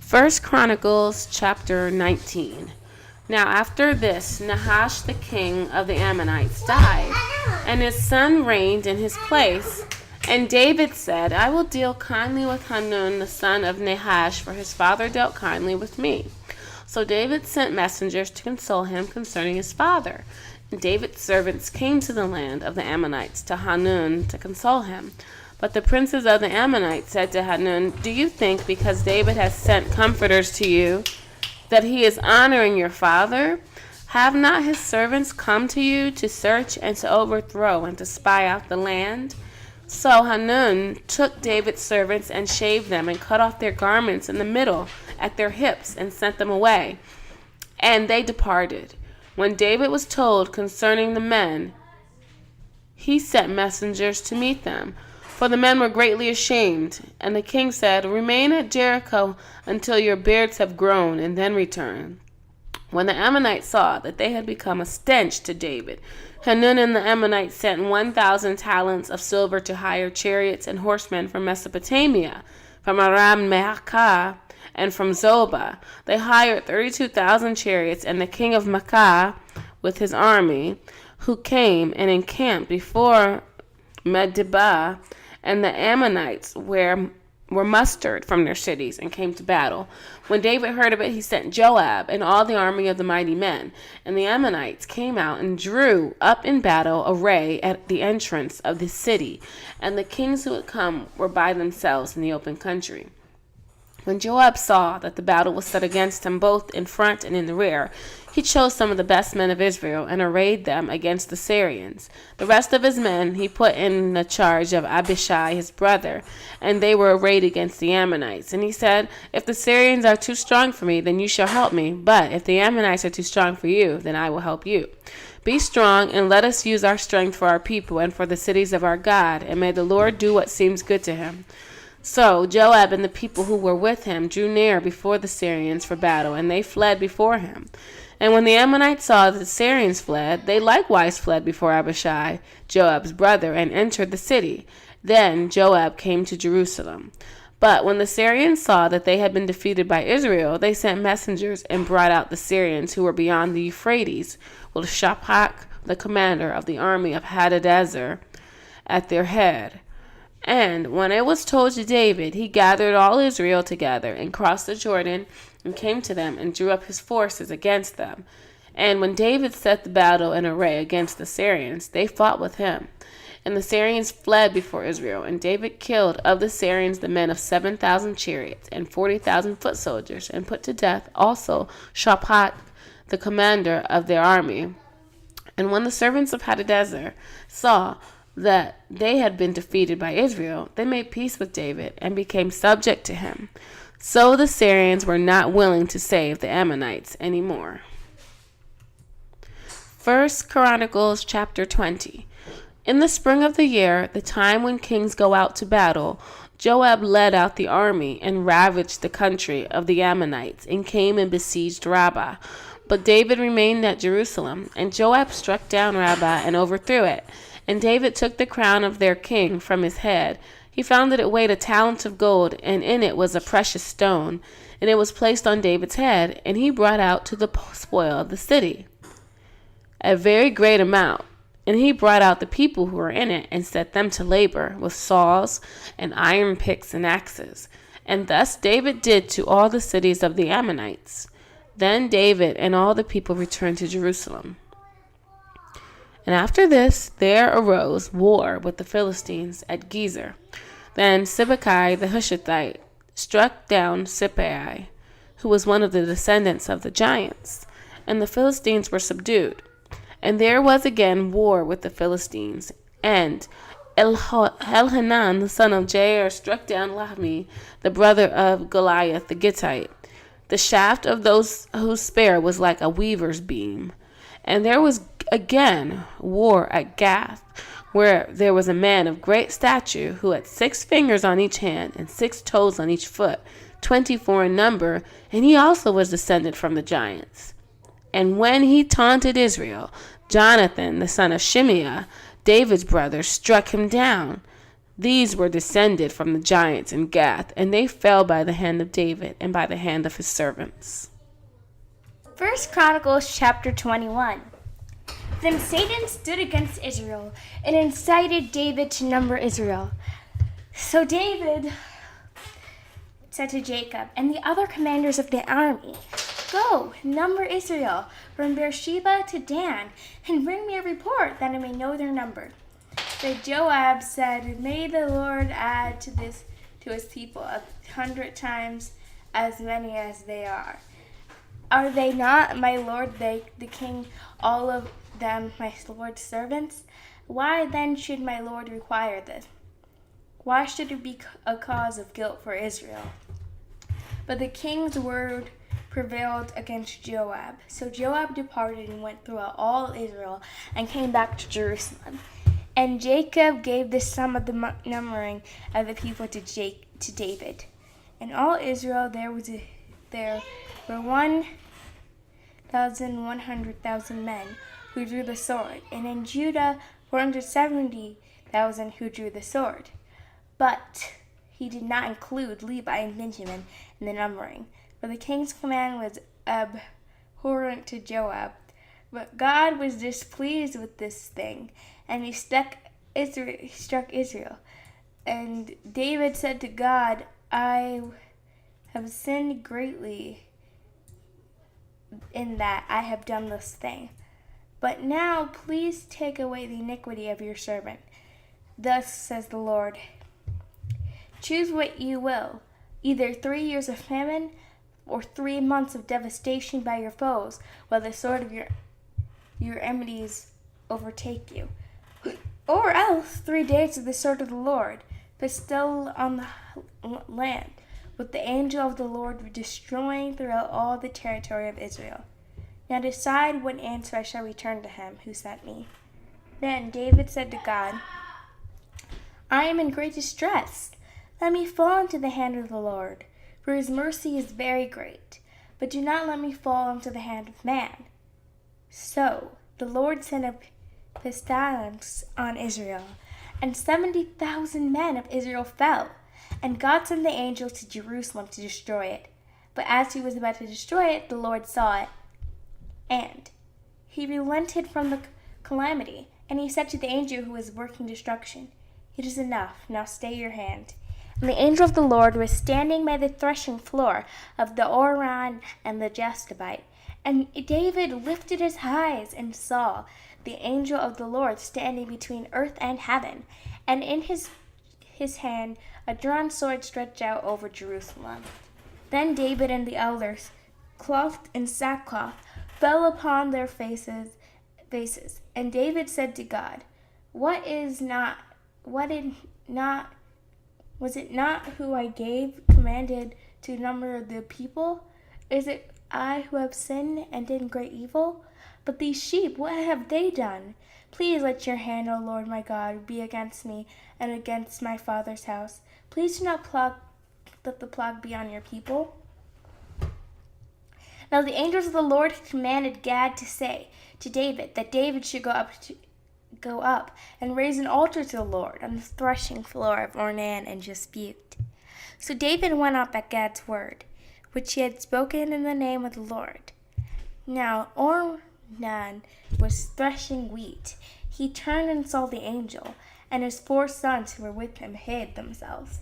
First Chronicles chapter 19. Now after this, Nahash the king of the Ammonites died, and his son reigned in his place. And David said, I will deal kindly with Hanun the son of Nahash, for his father dealt kindly with me. So David sent messengers to console him concerning his father. And David's servants came to the land of the Ammonites to Hanun to console him. But the princes of the Ammonites said to Hanun, Do you think, because David has sent comforters to you, that he is honoring your father? Have not his servants come to you to search and to overthrow and to spy out the land? So Hanun took David's servants and shaved them and cut off their garments in the middle at their hips and sent them away. And they departed. When David was told concerning the men, he sent messengers to meet them. For the men were greatly ashamed. And the king said, Remain at Jericho until your beards have grown, and then return. When the Ammonites saw that they had become a stench to David, Hanun and the Ammonites sent 1,000 talents of silver to hire chariots and horsemen from Mesopotamia, from Aram-Maacah, and from Zobah. They hired 32,000 chariots, and the king of Maacah with his army, who came and encamped before Medeba, and the Ammonites were mustered from their cities and came to battle. When David heard of it, he sent Joab and all the army of the mighty men. And the Ammonites came out and drew up in battle array at the entrance of the city. And the kings who had come were by themselves in the open country. When Joab saw that the battle was set against him both in front and in the rear, he chose some of the best men of Israel and arrayed them against the Syrians. The rest of his men he put in the charge of Abishai his brother, and they were arrayed against the Ammonites. And he said, If the Syrians are too strong for me, then you shall help me. But if the Ammonites are too strong for you, then I will help you. Be strong, and let us use our strength for our people and for the cities of our God, and may the Lord do what seems good to him. So Joab and the people who were with him drew near before the Syrians for battle, and they fled before him. And when the Ammonites saw that the Syrians fled, they likewise fled before Abishai, Joab's brother, and entered the city. Then Joab came to Jerusalem. But when the Syrians saw that they had been defeated by Israel, they sent messengers and brought out the Syrians who were beyond the Euphrates, with Shaphat, the commander of the army of Hadadezer, at their head. And when it was told to David, he gathered all Israel together and crossed the Jordan and came to them and drew up his forces against them. And when David set the battle in array against the Syrians, they fought with him. And the Syrians fled before Israel, and David killed of the Syrians the men of 7,000 chariots and 40,000 foot soldiers, and put to death also Shaphat, the commander of their army. And when the servants of Hadadezer saw that they had been defeated by Israel, they made peace with David and became subject to him. So the Syrians were not willing to save the Ammonites anymore. First Chronicles chapter 20. In the spring of the year, the time when kings go out to battle, Joab led out the army and ravaged the country of the Ammonites and came and besieged Rabbah. But David remained at Jerusalem, and Joab struck down Rabbah and overthrew it. And David took the crown of their king from his head. He found that it weighed a talent of gold, and in it was a precious stone. And it was placed on David's head, and he brought out to the spoil of the city a very great amount. And he brought out the people who were in it, and set them to labor with saws and iron picks and axes. And thus David did to all the cities of the Ammonites. Then David and all the people returned to Jerusalem. And after this, there arose war with the Philistines at Gezer. Then Sibbecai the Hushathite struck down Sippai, who was one of the descendants of the giants, and the Philistines were subdued. And there was again war with the Philistines, and Elhanan the son of Jair struck down Lahmi, the brother of Goliath the Gittite. The shaft of those whose spear was like a weaver's beam. And there was again war at Gath, where there was a man of great stature who had 6 fingers on each hand and 6 toes on each foot, 24 in number, and he also was descended from the giants. And when he taunted Israel, Jonathan, the son of Shimeah, David's brother, struck him down. These were descended from the giants in Gath, and they fell by the hand of David and by the hand of his servants. 1 Chronicles chapter 21. Then Satan stood against Israel and incited David to number Israel. So David said to Jacob and the other commanders of the army, "Go, number Israel from Beersheba to Dan, and bring me a report that I may know their number." But Joab said, "May the Lord add to his people 100 times as many as they are. Are they not, my lord the king, all of them my lord's servants? Why then should my lord require this? Why should it be a cause of guilt for Israel?" But the king's word prevailed against Joab. So Joab departed and went throughout all Israel and came back to Jerusalem. And Jacob gave the sum of the numbering of the people to David. In all Israel there were 1,100,000 men who drew the sword, and in Judah 470,000 who drew the sword. But he did not include Levi and Benjamin in the numbering, for the king's command was abhorrent to Joab. But God was displeased with this thing, and he struck Israel. And David said to God, "I have sinned greatly in that I have done this thing. But now please take away the iniquity of your servant. Thus says the Lord, choose what you will, either 3 years of famine or 3 months of devastation by your foes, while the sword of your enemies overtake you. Or else 3 days of the sword of the Lord, but still on the land, with the angel of the Lord destroying throughout all the territory of Israel. Now decide what answer I shall return to him who sent me." Then David said to God, "I am in great distress. Let me fall into the hand of the Lord, for his mercy is very great. But do not let me fall into the hand of man." So the Lord sent a pestilence on Israel, and 70,000 men of Israel fell. And God sent the angel to Jerusalem to destroy it. But as he was about to destroy it, the Lord saw it, and he relented from the calamity. And he said to the angel who was working destruction, "It is enough, now stay your hand." And the angel of the Lord was standing by the threshing floor of the Ornan and the Jebusite. And David lifted his eyes and saw the angel of the Lord standing between earth and heaven, and in his hand a drawn sword stretched out over Jerusalem. Then David and the elders, clothed in sackcloth, fell upon their faces. And David said to God, was it not who I commanded to number the people? Is it I who have sinned and did great evil? But these sheep, what have they done? Please let your hand, O Lord my God, be against me and against my father's house. Please do not let the plague be on your people." Now the angels of the Lord commanded Gad to say to David that David should go up and raise an altar to the Lord on the threshing floor of Ornan and Jebusite. So David went up at Gad's word, which he had spoken in the name of the Lord. Now Ornan was threshing wheat. He turned and saw the angel, and his 4 sons who were with him hid themselves.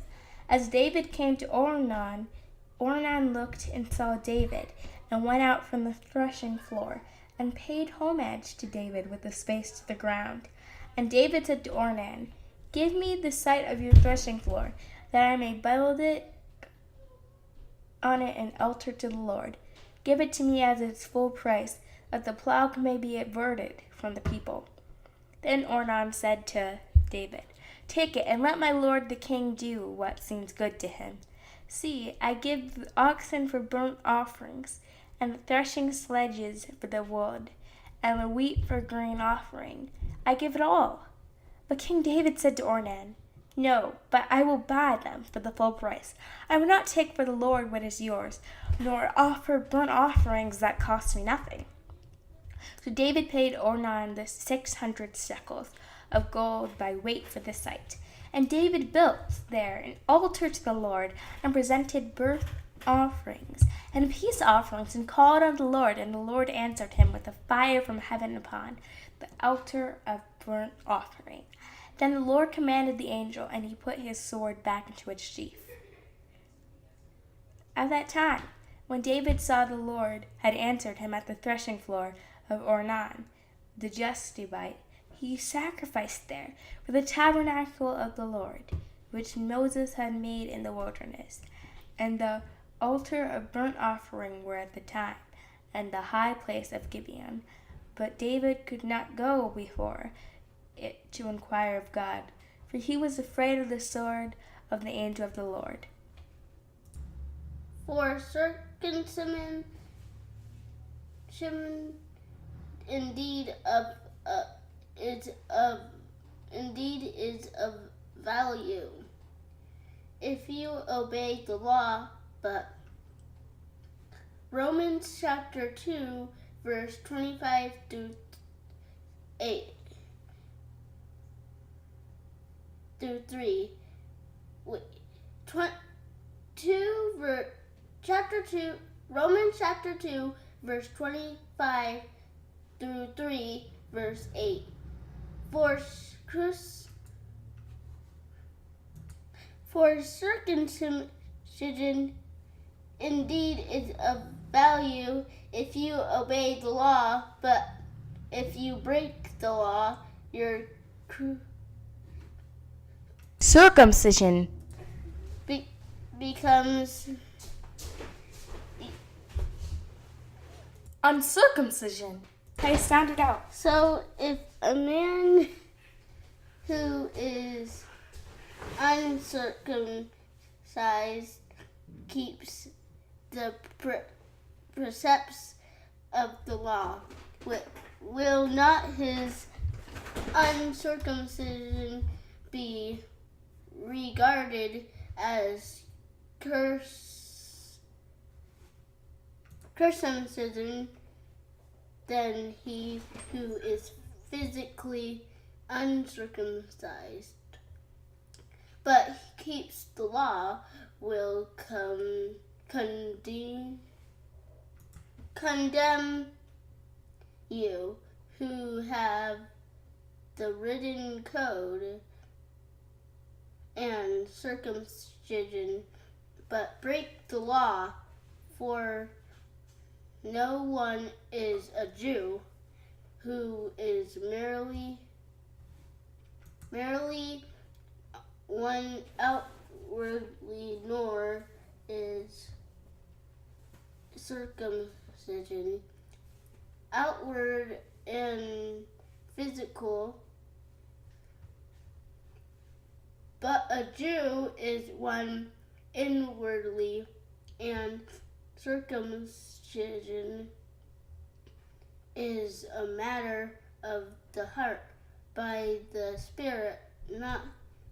As David came to Ornan looked and saw David, and went out from the threshing floor, and paid homage to David with his face to the ground. And David said to Ornan, "Give me the site of your threshing floor, that I may build on it an altar to the Lord. Give it to me as its full price, that the plow may be averted from the people." Then Ornan said to David, "Take it, and let my lord the king do what seems good to him. See, I give the oxen for burnt offerings, and the threshing sledges for the wood, and the wheat for grain offering. I give it all." But King David said to Ornan, "No, but I will buy them for the full price. I will not take for the Lord what is yours, nor offer burnt offerings that cost me nothing." So David paid Ornan the 600 shekels of gold by weight for the site, And David built there an altar to the Lord, and presented burnt offerings and peace offerings, and called on the Lord, and the Lord answered him with a fire from heaven upon the altar of burnt offering. Then the Lord commanded the angel, and he put his sword back into its sheath. At that time, when David saw the Lord had answered him at the threshing floor of Ornan, the Jebusite, he sacrificed there for the tabernacle of the Lord, which Moses had made in the wilderness, and the altar of burnt offering were at the time, and the high place of Gibeon. But David could not go before it to inquire of God, for he was afraid of the sword of the angel of the Lord. For circumcision indeed is of value if you obey the law. But Romans chapter 2 verse 25 through 3. Romans chapter 2 verse 25 through 3 verse 8. For circumcision indeed is of value if you obey the law, but if you break the law, your Circumcision becomes uncircumcision. I sound it out. So if a man who is uncircumcised keeps the precepts of the law, will not his uncircumcision be regarded as circumcision? Then he who is physically uncircumcised but keeps the law will condemn you who have the written code and circumcision but break the law. For no one is a Jew who is merely one outwardly, nor is circumcision outward and physical, but a Jew is one inwardly, and circumcision is a matter of the heart, by the Spirit, not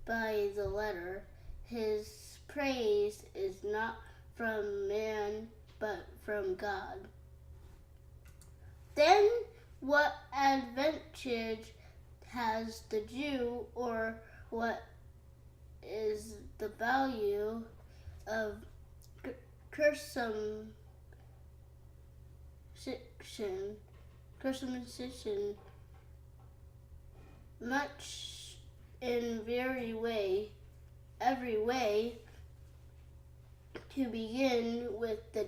by the letter. His praise is not from man, but from God. Then what advantage has the Jew, or what is the value of circumcision? Much in every way. To begin with, the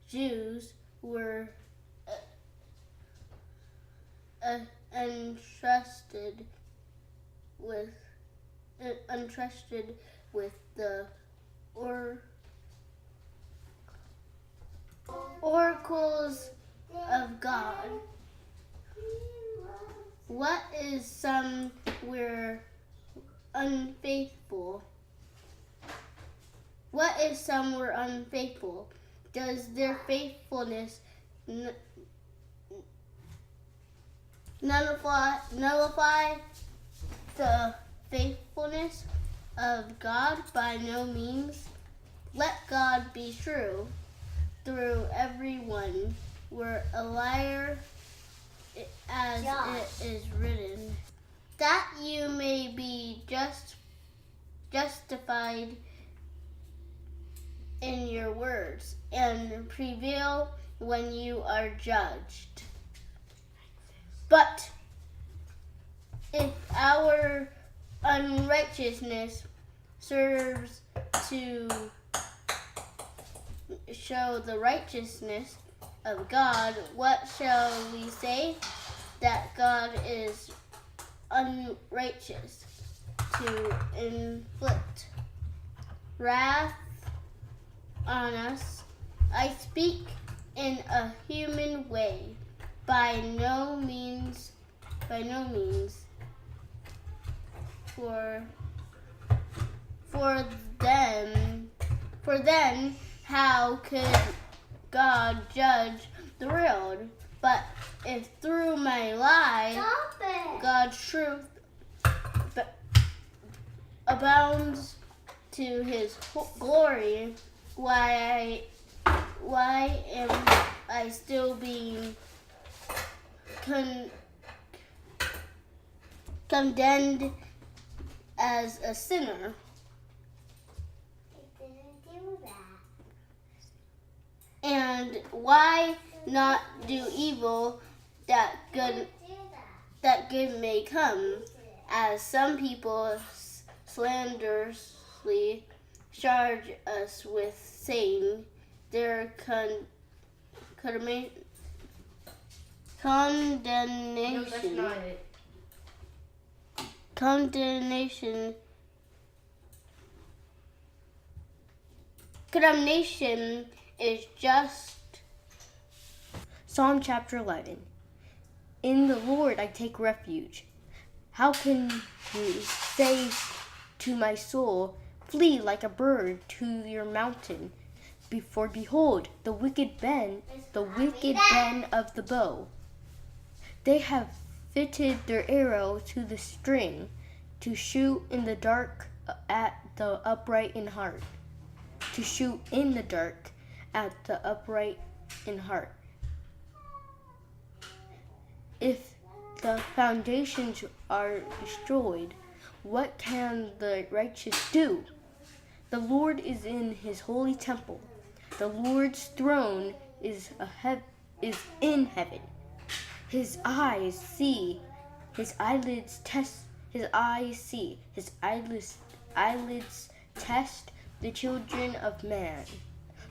Jews were entrusted with the oracles of God. What is some were unfaithful? Does their faithfulness nullify the faithfulness of God? By no means. Let God be true, through everyone were a liar, as it is written. that you may be justified in your words and prevail when you are judged. But if our unrighteousness serves to show the righteousness of God, what shall we say? That God is unrighteous to inflict wrath on us. I speak in a human way. By no means. For then, how could God judge the world? But if through my lie, God's truth abounds to His glory, why am I still being condemned as a sinner? I didn't do that. And why not do evil that good may come, as some people slanderously charge us with saying their condemnation. No, that's not it. Condemnation is just. Psalm chapter 11. In the Lord I take refuge. How can you say to my soul, flee like a bird to your mountain? For behold, the wicked bend of the bow. They have fitted their arrow to the string, to shoot in the dark at the upright in heart. To shoot in the dark at the upright in heart. If the foundations are destroyed, what can the righteous do? The Lord is in His holy temple. The Lord's throne is in heaven. His eyes see, His eyelids test the children of man.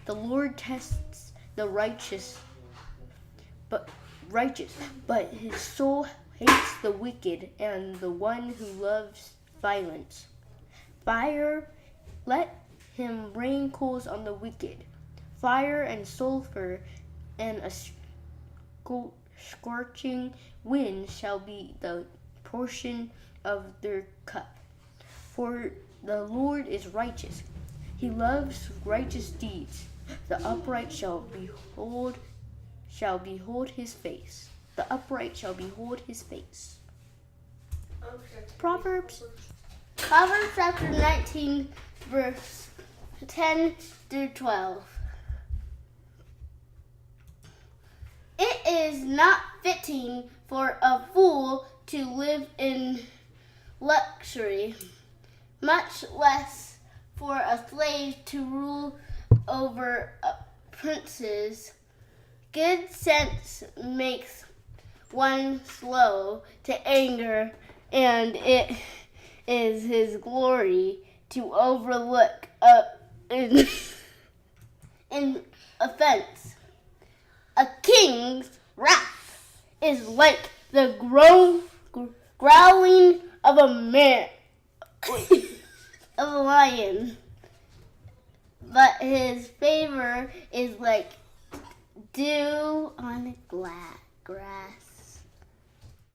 The Lord tests the righteous, but His soul hates the wicked and the one who loves violence. Fire, let Him rain coals on the wicked. Fire and sulfur and a scorching wind shall be the portion of their cup. For the Lord is righteous. He loves righteous deeds. The upright shall behold His face. The upright shall behold His face. Proverbs chapter 19, verse 10 through 12. It is not fitting for a fool to live in luxury, much less for a slave to rule over princes. Good sense makes one slow to anger, and it is His glory to overlook in offense. A king's wrath is like the growling of a lion, but his favor is like dew on grass.